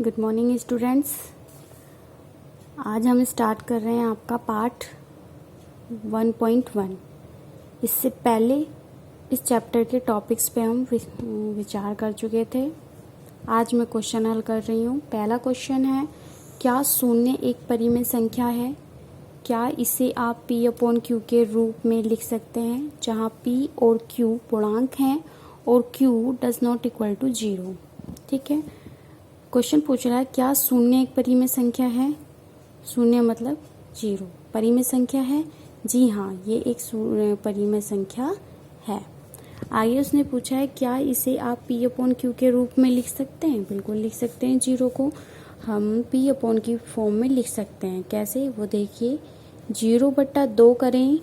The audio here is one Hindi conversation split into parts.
Good morning students. आज हम स्टार्ट कर रहे हैं आपका पार्ट 1.1। इससे पहले इस चैप्टर के टॉपिक्स पे हम विचार कर चुके थे। आज मैं क्वेश्चन हल कर रही हूँ। पहला क्वेश्चन है, क्या शून्य एक परिमेय संख्या है? क्या इसे आप P/Q के रूप में लिख सकते हैं, जहाँ P और Q पूर्णांक हैं और Q does not equal to 0। ठीक है। क्वेश्चन पूछ रहा है, क्या शून्य एक परिमेय संख्या है? शून्य मतलब 0 परिमेय संख्या है। जी हाँ, ये एक परिमेय संख्या है। आगे उसने पूछा है, क्या इसे आप P/Q के रूप में लिख सकते हैं? बिल्कुल लिख सकते हैं। 0 को हम P/Q फॉर्म में लिख सकते हैं। कैसे, वो देखिए, 0/2 करें,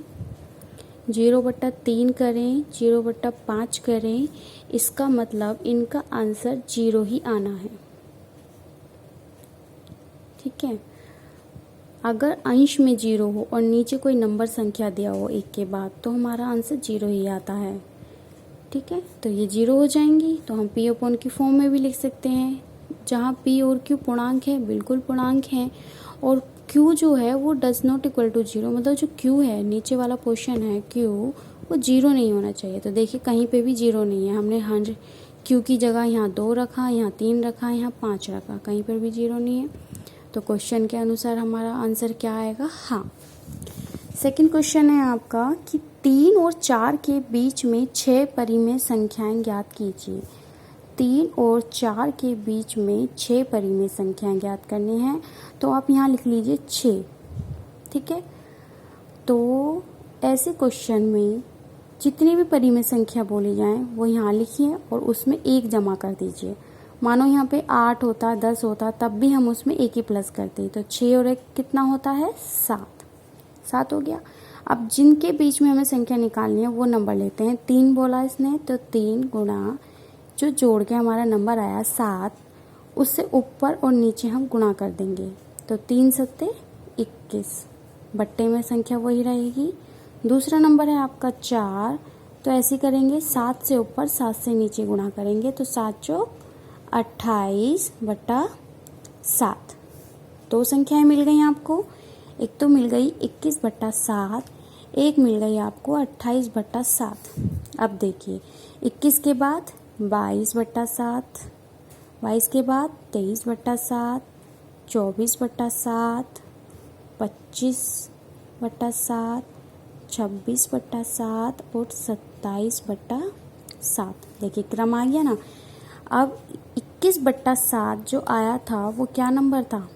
0/3 करें, 0/5 करें, इसका मतलब इनका आंसर 0 ही आना है। ठीक है। अगर अंश में 0 हो और नीचे कोई नंबर संख्या दिया हो एक के बाद, तो हमारा आंसर 0 ही आता है। ठीक है, तो ये 0 हो जाएंगी, तो हम P/Q फॉर्म में भी लिख सकते हैं, जहाँ P और Q पूर्णांक है, बिल्कुल पूर्णांक है, और Q जो है वो डज नॉट इक्वल टू 0, मतलब जो Q है, नीचे वाला पोर्शन है Q, वो 0 नहीं होना चाहिए। तो देखिए, कहीं पे भी 0 नहीं है। हमने 100 Q की जगह यहाँ 2 रखा, यहाँ 3 रखा, यहाँ 5 रखा, कहीं पर भी 0 नहीं है। तो क्वेश्चन के अनुसार हमारा आंसर क्या आएगा? हाँ। सेकंड क्वेश्चन है आपका कि 3 और 4 के बीच में 6 परिमेय संख्याएं ज्ञात कीजिए। 3 और 4 के बीच में 6 परिमेय संख्याएं ज्ञात करनी है, तो आप यहाँ लिख लीजिए 6। ठीक है। तो ऐसे क्वेश्चन में जितनी भी परिमेय संख्या बोली जाए वो यहाँ लिखिए और उसमें 1 जमा कर दीजिए। मानो यहाँ पे 8 होता, 10 होता, तब भी हम उसमें 1 ही प्लस करते। तो 6 और 1 कितना होता है? 7 हो गया। अब जिनके बीच में हमें संख्या निकालनी है वो नंबर लेते हैं। 3 बोला इसने, तो 3 गुणा जो जोड़ के हमारा नंबर आया 7, उससे ऊपर और नीचे हम गुणा कर देंगे। तो 3 सत्ते 21, बट्टे में संख्या वही रहेगी। दूसरा नंबर है आपका 4, तो ऐसे करेंगे, 7 से ऊपर 7 से नीचे गुणा करेंगे, तो 7 चौक 28/7। 2 संख्याएं मिल गई आपको। एक तो मिल गई 21/7, एक मिल गई आपको 28/7। अब देखिए, 21 के बाद 22/7, 22 के बाद 23/7, 24/7, 25/7, 26/7 और 27/7। देखिए, क्रम आ गया ना। अब 21/7 जो आया था वो क्या नंबर था?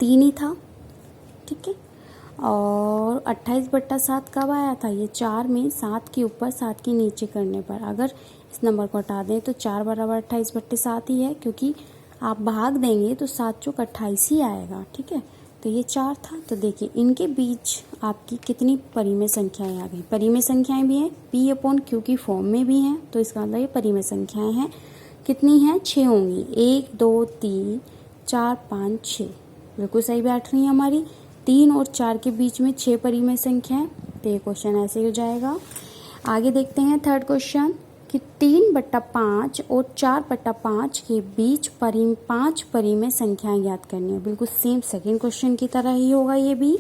3 ही था। ठीक है। और 28/7 कब आया था? ये 4 में 7 के ऊपर 7 के नीचे करने पर। अगर इस नंबर को हटा दें तो 4 बराबर 28/7 ही है, क्योंकि आप भाग देंगे तो 7 चौक 28 ही आएगा। ठीक है। तो ये 4 था। तो देखिए, इनके बीच आपकी कितनी परिमेय संख्याएं आ गई? परिमेय संख्याएं भी हैं, P/Q की फॉर्म में भी हैं, तो इसका मतलब ये परिमेय संख्याएं हैं। कितनी हैं? 6 होंगी। 1 2 3 4 5 6, बिल्कुल सही बैठ रही है हमारी। 3 और 4 के बीच में 6 परिमेय संख्याएं, तो ये क्वेश्चन ऐसे हो जाएगा। आगे देखते हैं थर्ड क्वेश्चन कि 3/5 और 4/5 के बीच 5 परिमेय संख्याएं ज्ञात करनी है। बिल्कुल सेम सेकेंड क्वेश्चन की तरह ही होगा ये भी।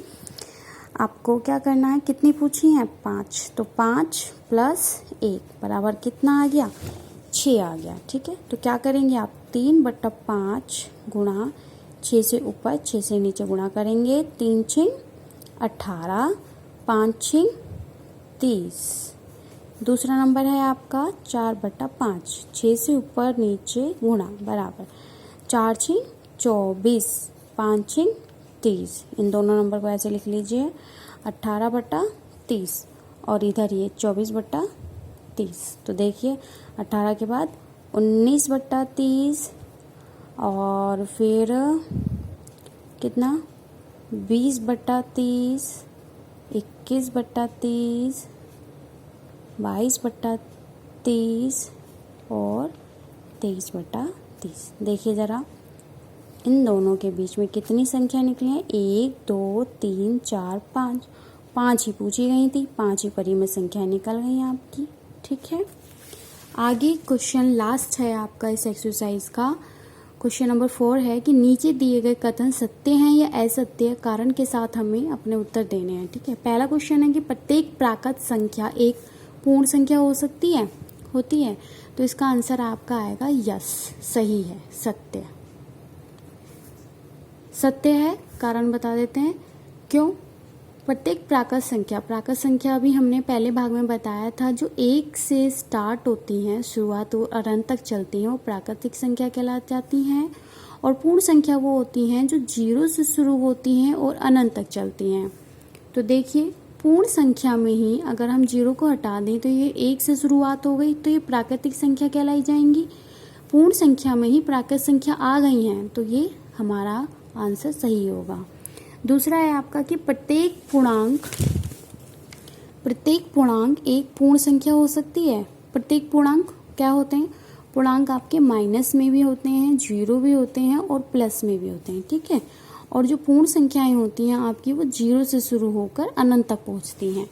आपको क्या करना है? कितनी पूछी है? 5। तो 5 + 1 बराबर कितना आ गया? 6 आ गया। ठीक है। तो क्या करेंगे आप? 3/5 गुणा 6 से ऊपर 6 से नीचे गुणा करेंगे। 3 × 6 = 18, 5 × 6 = 30। दूसरा नंबर है आपका 4/5, 6 से ऊपर नीचे गुणा बराबर 4 × 6 = 24, 5 × 6 = 30। इन दोनों नंबर को ऐसे लिख लीजिए, 18/30, और इधर ये 24/30। तो देखिए, 18 के बाद 19/30, और फिर कितना? 20/30, 21/30, 22/30 और 23/30। देखिए ज़रा, इन दोनों के बीच में कितनी संख्या निकली है? 1 2 3 4 5। 5 ही पूछी गई थी, 5 ही परिमेय संख्या निकल गई आपकी। ठीक है। आगे क्वेश्चन लास्ट है आपका इस एक्सरसाइज का। क्वेश्चन नंबर 4 है कि नीचे दिए गए कथन सत्य हैं या असत्य, कारण के साथ हमें अपने उत्तर देने हैं। ठीक है, पहला क्वेश्चन है कि प्रत्येक प्राकृत संख्या एक पूर्ण संख्या हो सकती है, होती है, तो इसका आंसर आपका आएगा यस, सही है, सत्य। सत्य है, कारण बता देते हैं क्यों। प्रत्येक प्राकृत संख्या अभी हमने पहले भाग में बताया था, जो 1 से स्टार्ट होती हैं, शुरुआत और अंत तक चलती हैं, वो प्राकृतिक संख्या कहला जाती हैं। और पूर्ण संख्या वो होती हैं जो 0 से शुरू होती हैं और अनंत तक चलती हैं। तो देखिए, पूर्ण संख्या में ही अगर हम 0 को हटा दें तो ये 1 से शुरुआत हो गई, तो ये प्राकृतिक संख्या कहलाई जाएंगी। पूर्ण संख्या में ही प्राकृत संख्या आ गई हैं, तो ये हमारा आंसर सही होगा। दूसरा है आपका कि प्रत्येक पूर्णांक एक पूर्ण संख्या हो सकती है। प्रत्येक पूर्णांक क्या होते हैं? पूर्णांक आपके माइनस में भी होते हैं, 0 भी होते हैं और प्लस में भी होते हैं। ठीक है, और जो पूर्ण संख्याएं होती हैं आपकी, वो 0 से शुरू होकर अनंत तक पहुंचती हैं।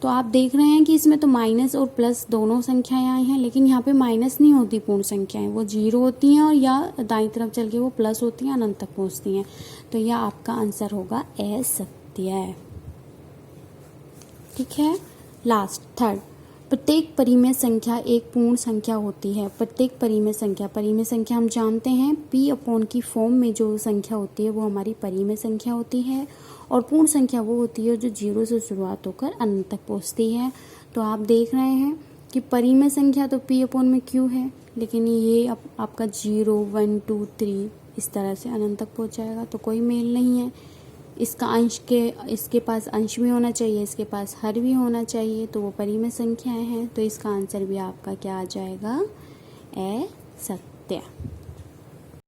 तो आप देख रहे हैं कि इसमें तो माइनस और प्लस दोनों संख्याएं आई हैं, लेकिन यहाँ पे माइनस नहीं होती पूर्ण संख्याएं, वो 0 होती हैं और या दाईं तरफ चल के वो प्लस होती हैं, अनंत तक पहुंचती हैं। तो यह आपका आंसर होगा असत्य। ठीक है, लास्ट थर्ड, प्रत्येक परिमेय संख्या एक पूर्ण संख्या होती है। प्रत्येक परिमेय संख्या हम जानते हैं p/, की फॉर्म में जो संख्या होती है वो हमारी परिमेय संख्या होती है, और पूर्ण संख्या वो होती है जो 0 से शुरुआत होकर अनंत तक पहुंचती है। तो आप देख रहे हैं कि परिमेय संख्या तो p/, में q है, लेकिन ये आपका 0, 1, 2, 3 इस तरह से अनंत तक पहुंच जाएगा, तो कोई मेल नहीं है। इसका इसके पास अंश भी होना चाहिए, इसके पास हर भी होना चाहिए, तो वो परिमेय संख्याएं हैं। तो इसका आंसर भी आपका क्या आ जाएगा? असत्य।